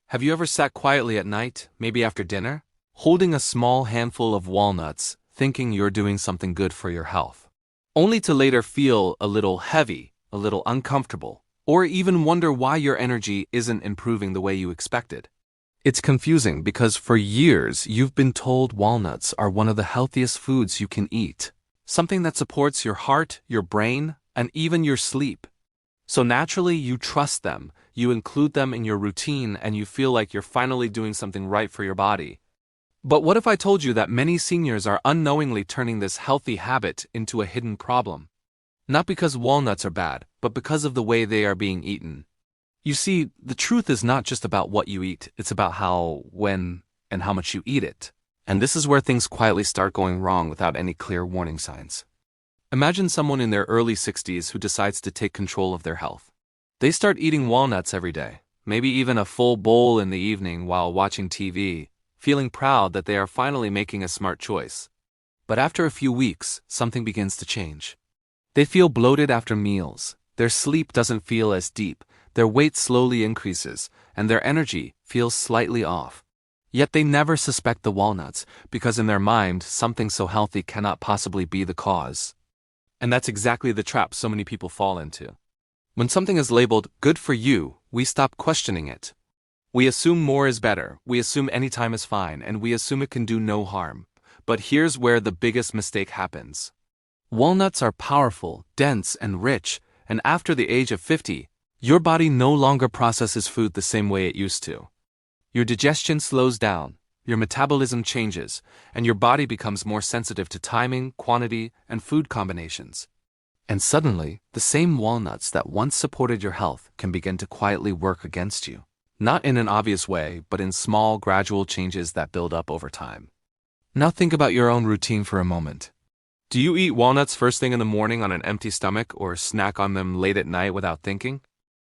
Have you ever sat quietly at night, maybe after dinner, holding a small handful of walnuts, thinking you're doing something good for your health, only to later feel a little heavy, a little uncomfortable, or even wonder why your energy isn't improving the way you expected? It's confusing because for years you've been told walnuts are one of the healthiest foods you can eat, something that supports your heart, your brain, and even your sleep. So naturally you trust them, you include them in your routine, and you feel like you're finally doing something right for your body. But what if I told you that many seniors are unknowingly turning this healthy habit into a hidden problem? Not because walnuts are bad, but because of the way they are being eaten. You see, the truth is not just about what you eat, it's about how, when, and how much you eat it. And this is where things quietly start going wrong without any clear warning signs. Imagine someone in their early 60s who decides to take control of their health. They start eating walnuts every day, maybe even a full bowl in the evening while watching TV, feeling proud that they are finally making a smart choice. But after a few weeks, something begins to change. They feel bloated after meals, their sleep doesn't feel as deep, their weight slowly increases, and their energy feels slightly off. Yet they never suspect the walnuts, because in their mind, something so healthy cannot possibly be the cause. And that's exactly the trap so many people fall into. When something is labeled good for you, we stop questioning it. We assume more is better, we assume any time is fine, and we assume it can do no harm. But here's where the biggest mistake happens. Walnuts are powerful, dense, and rich, and after the age of 50, your body no longer processes food the same way it used to. Your digestion slows down, your metabolism changes, and your body becomes more sensitive to timing, quantity, and food combinations. And suddenly, the same walnuts that once supported your health can begin to quietly work against you. Not in an obvious way, but in small, gradual changes that build up over time. Now think about your own routine for a moment. Do you eat walnuts first thing in the morning on an empty stomach or snack on them late at night without thinking?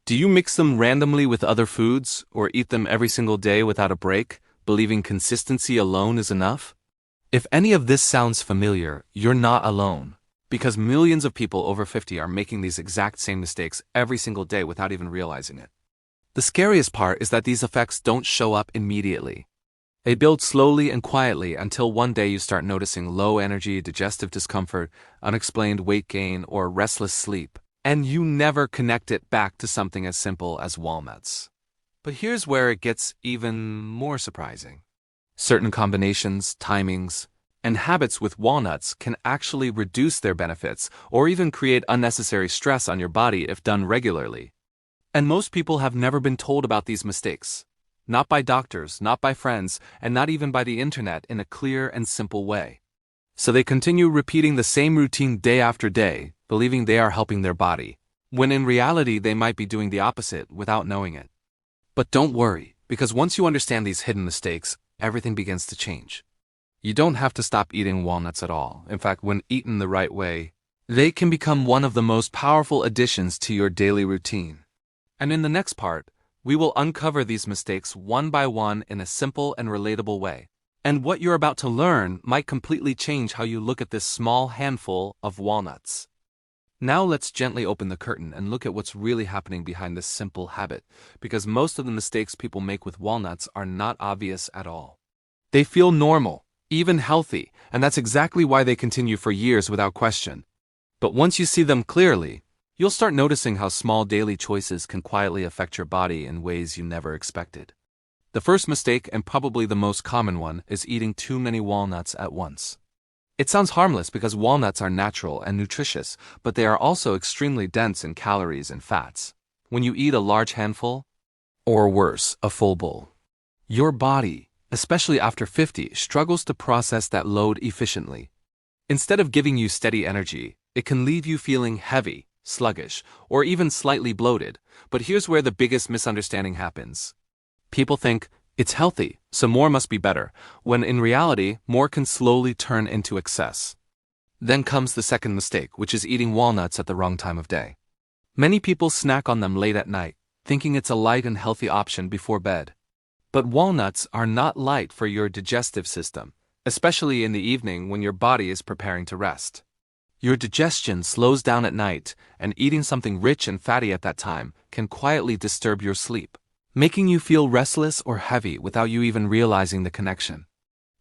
Do you mix them randomly with other foods or eat them every single day without a break, believing consistency alone is enough? If any of this sounds familiar, you're not alone, because millions of people over 50 are making these exact same mistakes every single day without even realizing it. The scariest part is that these effects don't show up immediately. They build slowly and quietly until one day you start noticing low energy, digestive discomfort, unexplained weight gain, or restless sleep, and you never connect it back to something as simple as walnuts. But here's where it gets even more surprising. Certain combinations, timings, and habits with walnuts can actually reduce their benefits or even create unnecessary stress on your body if done regularly. And most people have never been told about these mistakes. Not by doctors, not by friends, and not even by the internet in a clear and simple way. So they continue repeating the same routine day after day, believing they are helping their body, when in reality they might be doing the opposite without knowing it. But don't worry, because once you understand these hidden mistakes, everything begins to change. You don't have to stop eating walnuts at all. In fact, when eaten the right way, they can become one of the most powerful additions to your daily routine. And in the next part, we will uncover these mistakes one by one in a simple and relatable way. And what you're about to learn might completely change how you look at this small handful of walnuts. Now let's gently open the curtain and look at what's really happening behind this simple habit, because most of the mistakes people make with walnuts are not obvious at all. They feel normal, even healthy, and that's exactly why they continue for years without question. But once you see them clearly, you'll start noticing how small daily choices can quietly affect your body in ways you never expected. The first mistake, and probably the most common one, is eating too many walnuts at once. It sounds harmless because walnuts are natural and nutritious, but they are also extremely dense in calories and fats. When you eat a large handful, or worse, a full bowl, your body, especially after 50, struggles to process that load efficiently. Instead of giving you steady energy, it can leave you feeling heavy, sluggish, or even slightly bloated. But here's where the biggest misunderstanding happens. People think, it's healthy, so more must be better, when in reality, more can slowly turn into excess. Then comes the second mistake, which is eating walnuts at the wrong time of day. Many people snack on them late at night, thinking it's a light and healthy option before bed. But walnuts are not light for your digestive system, especially in the evening when your body is preparing to rest. Your digestion slows down at night, and eating something rich and fatty at that time can quietly disturb your sleep. making you feel restless or heavy without you even realizing the connection.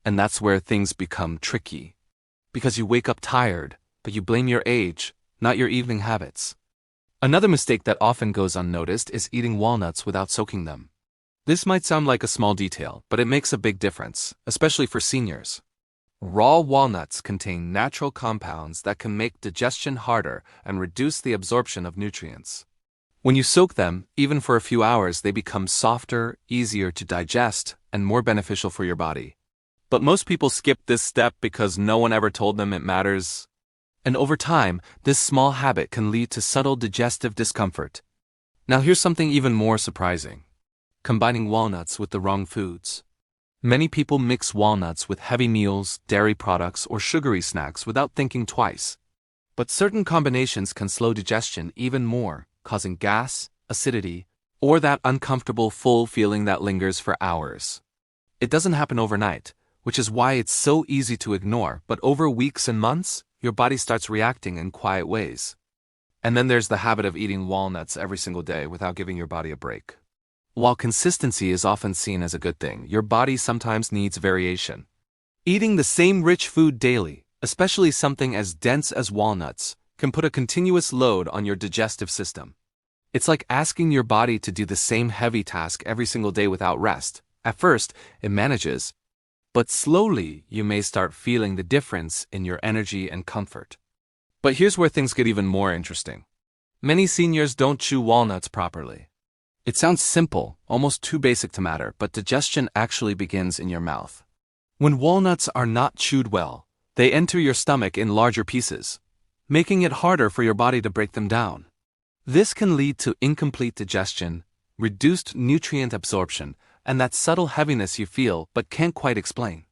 And that's where things become tricky. Because you wake up tired, but you blame your age, not your evening habits. Another mistake that often goes unnoticed is eating walnuts without soaking them. This might sound like a small detail, but it makes a big difference, especially for seniors. Raw walnuts contain natural compounds that can make digestion harder and reduce the absorption of nutrients. When you soak them, even for a few hours, they become softer, easier to digest, and more beneficial for your body. But most people skip this step because no one ever told them it matters. And over time, this small habit can lead to subtle digestive discomfort. Now here's something even more surprising. Combining walnuts with the wrong foods. Many people mix walnuts with heavy meals, dairy products, or sugary snacks without thinking twice. But certain combinations can slow digestion even more, causing gas, acidity, or that uncomfortable full feeling that lingers for hours. It doesn't happen overnight, which is why it's so easy to ignore, but over weeks and months, your body starts reacting in quiet ways. And then there's the habit of eating walnuts every single day without giving your body a break. While consistency is often seen as a good thing, your body sometimes needs variation. Eating the same rich food daily, especially something as dense as walnuts, can put a continuous load on your digestive system. It's like asking your body to do the same heavy task every single day without rest. At first, it manages, but slowly you may start feeling the difference in your energy and comfort. But here's where things get even more interesting. Many seniors don't chew walnuts properly. It sounds simple, almost too basic to matter, but digestion actually begins in your mouth. When walnuts are not chewed well, they enter your stomach in larger pieces, making it harder for your body to break them down. This can lead to incomplete digestion, reduced nutrient absorption, and that subtle heaviness you feel but can't quite explain.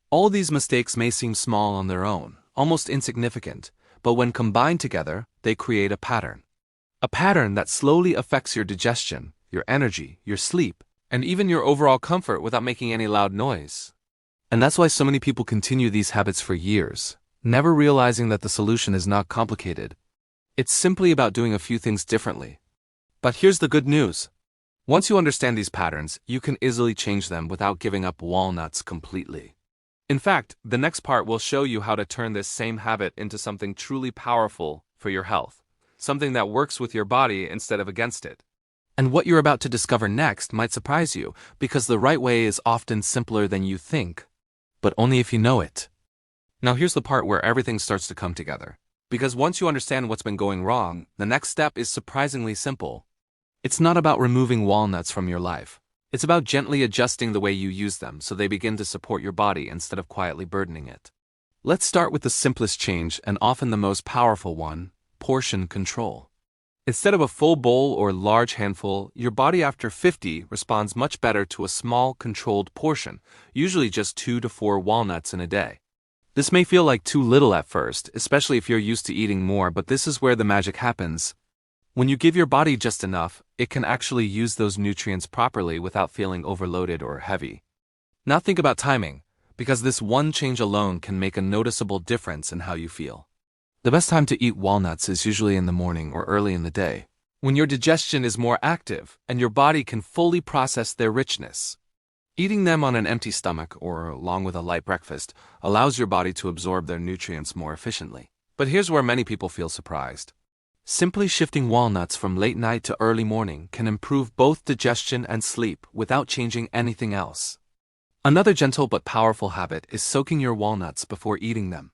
All these mistakes may seem small on their own, almost insignificant, but when combined together, they create a pattern. A pattern that slowly affects your digestion, your energy, your sleep, and even your overall comfort without making any loud noise. And that's why so many people continue these habits for years, never realizing that the solution is not complicated. It's simply about doing a few things differently. But here's the good news. Once you understand these patterns, you can easily change them without giving up walnuts completely. In fact, the next part will show you how to turn this same habit into something truly powerful for your health, something that works with your body instead of against it. And what you're about to discover next might surprise you, because the right way is often simpler than you think, but only if you know it. Now here's the part where everything starts to come together. Because once you understand what's been going wrong, the next step is surprisingly simple. It's not about removing walnuts from your life. It's about gently adjusting the way you use them so they begin to support your body instead of quietly burdening it. Let's start with the simplest change and often the most powerful one: portion control. Instead of a full bowl or large handful, your body after 50 responds much better to a small, controlled portion, usually just 2 to 4 walnuts in a day. This may feel like too little at first, especially if you're used to eating more, but this is where the magic happens. When you give your body just enough, it can actually use those nutrients properly without feeling overloaded or heavy. Now think about timing, because this one change alone can make a noticeable difference in how you feel. The best time to eat walnuts is usually in the morning or early in the day, when your digestion is more active and your body can fully process their richness. Eating them on an empty stomach or along with a light breakfast allows your body to absorb their nutrients more efficiently. But here's where many people feel surprised. Simply shifting walnuts from late night to early morning can improve both digestion and sleep without changing anything else. Another gentle but powerful habit is soaking your walnuts before eating them.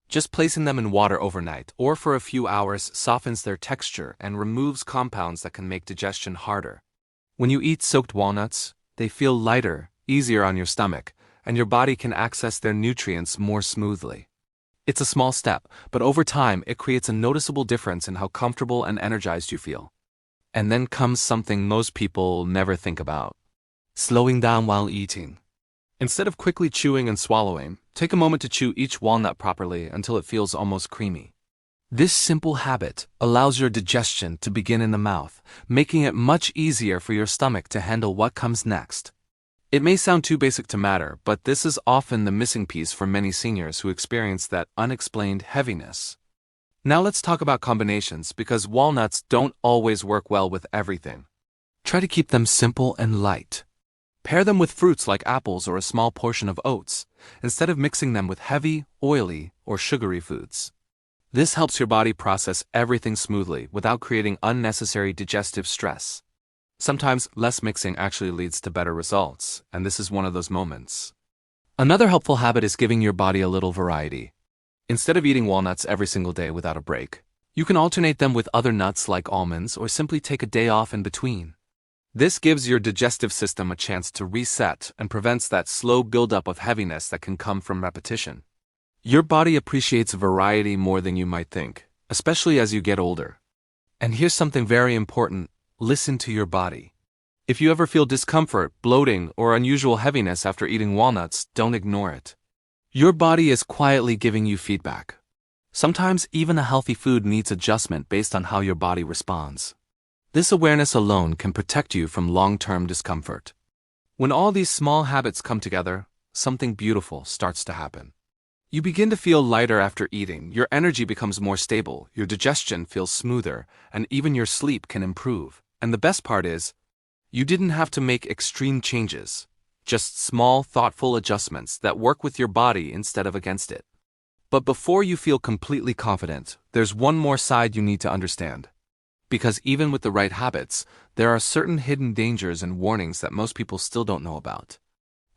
Just placing them in water overnight or for a few hours softens their texture and removes compounds that can make digestion harder. When you eat soaked walnuts, they feel lighter, easier on your stomach, and your body can access their nutrients more smoothly. It's a small step, but over time it creates a noticeable difference in how comfortable and energized you feel. And then comes something most people never think about: slowing down while eating. Instead of quickly chewing and swallowing, take a moment to chew each walnut properly until it feels almost creamy. This simple habit allows your digestion to begin in the mouth, making it much easier for your stomach to handle what comes next. It may sound too basic to matter, but this is often the missing piece for many seniors who experience that unexplained heaviness. Now let's talk about combinations, because walnuts don't always work well with everything. Try to keep them simple and light. Pair them with fruits like apples or a small portion of oats, instead of mixing them with heavy, oily, or sugary foods. This helps your body process everything smoothly without creating unnecessary digestive stress. Sometimes less mixing actually leads to better results, and this is one of those moments. Another helpful habit is giving your body a little variety. Instead of eating walnuts every single day without a break, you can alternate them with other nuts like almonds or simply take a day off in between. This gives your digestive system a chance to reset and prevents that slow buildup of heaviness that can come from repetition. Your body appreciates variety more than you might think, especially as you get older. And here's something very important: listen to your body. If you ever feel discomfort, bloating, or unusual heaviness after eating walnuts, don't ignore it. Your body is quietly giving you feedback. Sometimes even a healthy food needs adjustment based on how your body responds. This awareness alone can protect you from long-term discomfort. When all these small habits come together, something beautiful starts to happen. You begin to feel lighter after eating, your energy becomes more stable, your digestion feels smoother, and even your sleep can improve. And the best part is, you didn't have to make extreme changes, just small, thoughtful adjustments that work with your body instead of against it. But before you feel completely confident, there's one more side you need to understand. Because even with the right habits, there are certain hidden dangers and warnings that most people still don't know about.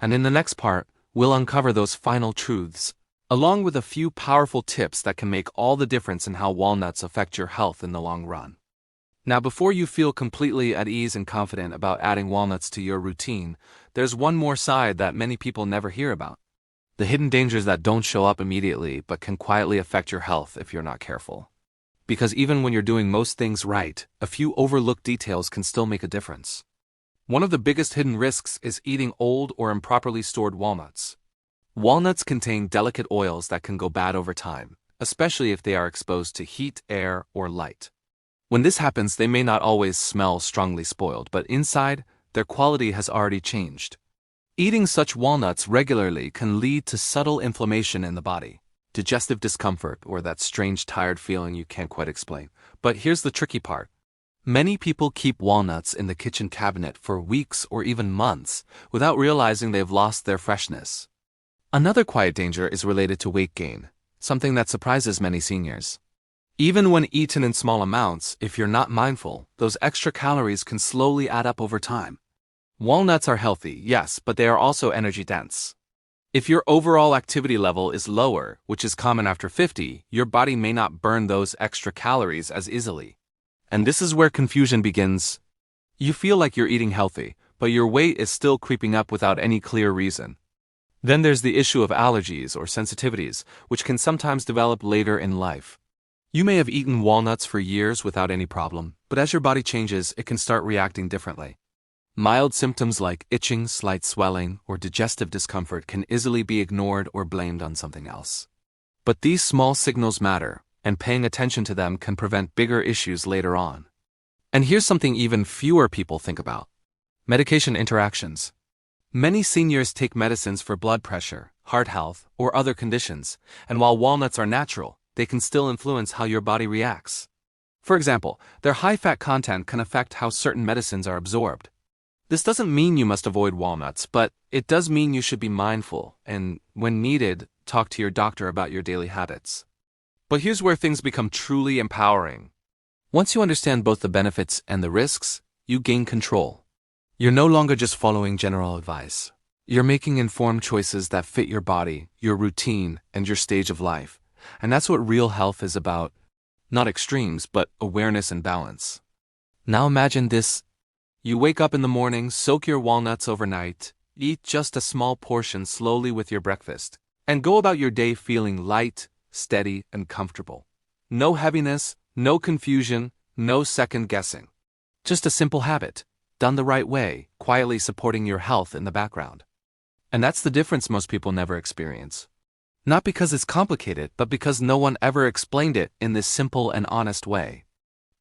And in the next part, we'll uncover those final truths, along with a few powerful tips that can make all the difference in how walnuts affect your health in the long run. Now, before you feel completely at ease and confident about adding walnuts to your routine, there's one more side that many people never hear about. The hidden dangers that don't show up immediately but can quietly affect your health if you're not careful. Because even when you're doing most things right, a few overlooked details can still make a difference. One of the biggest hidden risks is eating old or improperly stored walnuts. Walnuts contain delicate oils that can go bad over time, especially if they are exposed to heat, air, or light. When this happens, they may not always smell strongly spoiled, but inside, their quality has already changed. Eating such walnuts regularly can lead to subtle inflammation in the body, digestive discomfort, or that strange tired feeling you can't quite explain. But here's the tricky part. Many people keep walnuts in the kitchen cabinet for weeks or even months without realizing they've lost their freshness. Another quiet danger is related to weight gain, something that surprises many seniors. Even when eaten in small amounts, if you're not mindful, those extra calories can slowly add up over time. Walnuts are healthy, yes, but they are also energy-dense. If your overall activity level is lower, which is common after 50, your body may not burn those extra calories as easily. And this is where confusion begins. You feel like you're eating healthy, but your weight is still creeping up without any clear reason. Then there's the issue of allergies or sensitivities, which can sometimes develop later in life. You may have eaten walnuts for years without any problem, but as your body changes, it can start reacting differently. Mild symptoms like itching, slight swelling, or digestive discomfort can easily be ignored or blamed on something else. But these small signals matter, and paying attention to them can prevent bigger issues later on. And here's something even fewer people think about: medication interactions. Many seniors take medicines for blood pressure, heart health, or other conditions, and while walnuts are natural, they can still influence how your body reacts. For example, their high-fat content can affect how certain medicines are absorbed. This doesn't mean you must avoid walnuts, but it does mean you should be mindful and, when needed, talk to your doctor about your daily habits. But here's where things become truly empowering. Once you understand both the benefits and the risks, you gain control. You're no longer just following general advice. You're making informed choices that fit your body, your routine, and your stage of life. And that's what real health is about. Not extremes, but awareness and balance. Now imagine this. You wake up in the morning, soak your walnuts overnight, eat just a small portion slowly with your breakfast, and go about your day feeling light, steady, and comfortable. No heaviness, no confusion, no second guessing. Just a simple habit, done the right way, quietly supporting your health in the background. And that's the difference most people never experience. Not because it's complicated, but because no one ever explained it in this simple and honest way.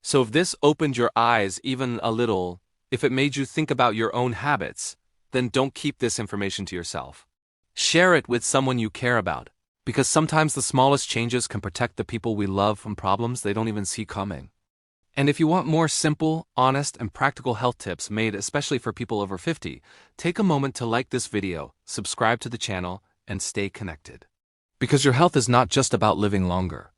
So if this opened your eyes even a little, if it made you think about your own habits, then don't keep this information to yourself. Share it with someone you care about, because sometimes the smallest changes can protect the people we love from problems they don't even see coming. And if you want more simple, honest, and practical health tips made especially for people over 50, take a moment to like this video, subscribe to the channel, and stay connected. Because your health is not just about living longer.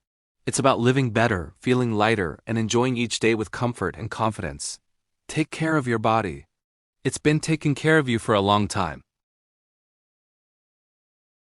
It's about living better, feeling lighter, and enjoying each day with comfort and confidence. Take care of your body. It's been taking care of you for a long time.